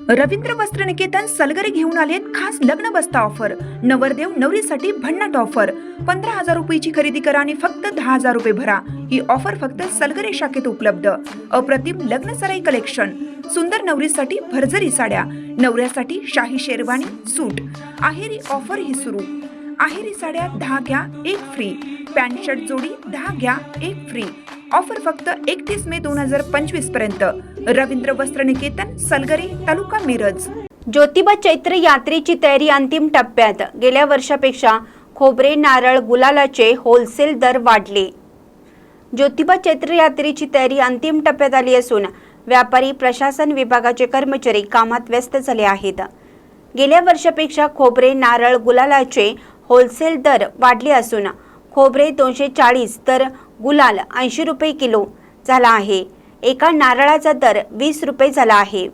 रवींद्र वस्त्र निकेतन सलगरे घेऊन आलेत खास लग्न बस्ता ऑफर। नवरदेव नवरीसाठी भन्नाट ऑफर। 15,000 रुपयाची खरेदी करा आणि फक्त 10,000 रुपये भरा। ही ऑफर फक्त सलगरे शाखेत उपलब्ध। अप्रतिम लग्न सराई कलेक्शन, सुंदर नवरीसाठी भरजरी साड्या, नवऱ्यासाठी शाही शेरवानी सूट। आहेरी ऑफर ही सुरू। आहेरी साड्या 10 घ्या 1 फ्री। पॅन्ट शर्ट जोडी 10 घ्या 1 फ्री। ऑफर फक्त 31 मे 2025 पर्यंत। रवींद्र वस्त्र निकेतन सलगरे, तालुका मिरज। ज्योतिबा चैत्र यात्रेची तयारी अंतिम टप्प्यात। गेल्या वर्षापेक्षा खोबरे, नारळ, गुलालाचे होलसेल दर वाढले। ज्योतिबा चैत्र यात्रेची तयारी अंतिम टप्प्यात आली असून व्यापारी, प्रशासन विभागाचे कर्मचारी कामात व्यस्त झाले आहेत। गेल्या वर्षापेक्षा खोबरे, नारळ, गुलालाचे होलसेल दर वाढले असून खोबरे 240 तर गुलाल 80 रुपये किलो झाला आहे। एका नारळाचा दर 20 रुपये झाला आहे।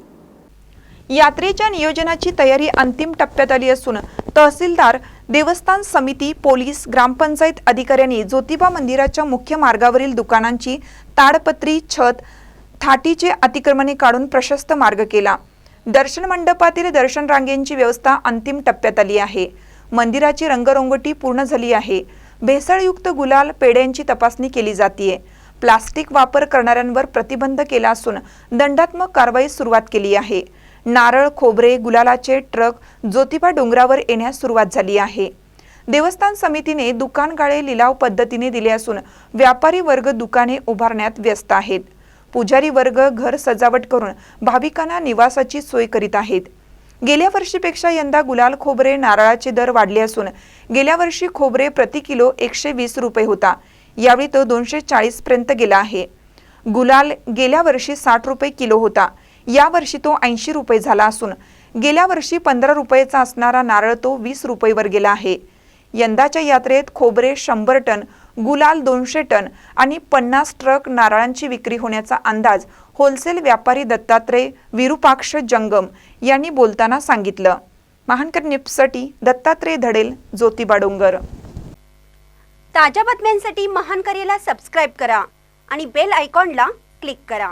यात्रेच्या नियोजनाची तयारी अंतिम टप्प्यात आली असून तहसीलदार, देवस्थान समिती, पोलीस, ग्रामपंचायत अधिकाऱ्यांनी ज्योतिबा मंदिराच्या मुख्य मार्गावरील दुकानांची ताडपत्री, छत, थाटीचे अतिक्रमणे काढून प्रशस्त मार्ग केला। दर्शन मंडपातील दर्शन रांगेंची व्यवस्था अंतिम टप्प्यात आली आहे। मंदिराची रंगरंगोटी पूर्ण झाली आहे। भेसळयुक्त गुलाल, पेढ्यांची तपासणी केली जाते। प्लास्टिक वापर करणाऱ्यांवर प्रतिबंध केला असून दंडात्मक कारवाई सुरुवात केली आहे। नारळ, खोबरे, गुलालाचे ट्रक ज्योतिबा डोंगरावर येण्यास सुरुवात झाली आहे। देवस्थान समितीने दुकान गाळे लिलाव पद्धतीने दिले असून व्यापारी वर्ग दुकाने उभारण्यात व्यस्त आहेत। पुजारी वर्ग घर सजावट करून भाविकांना निवासाची सोय करीत आहेत। गेल्या वर्षीपेक्षा यंदा गुलाल, खोबरे, नारळाचे दर वाढले असून गेल्या वर्षी खोबरे प्रति किलो 120 रुपये होता, यावेळी तो 240 पर्यंत गेला आहे। गुलाल गेल्या वर्षी 60 रुपये किलो होता, या वर्षी तो 80 रुपये झाला असून गेल्या वर्षी 15 रुपयेचा असणारा नारळ तो 20 रुपयेवर गेला आहे। यंदाच्या यात्रेत खोबरे 100 टन, गुलाल 200 टन आणि 50 ट्रक नारळांची विक्री होण्याचा अंदाज होलसेल व्यापारी दत्तात्रय विरूपाक्ष जंगम यांनी बोलताना सांगितलं। महानकर न्यूजसाठी दत्तात्रय धडेल, ज्योतिबा डोंगर। ताज्या बातम्यांसाठी महानकरेला सबस्क्राइब करा आणि बेल आयकॉनला क्लिक करा।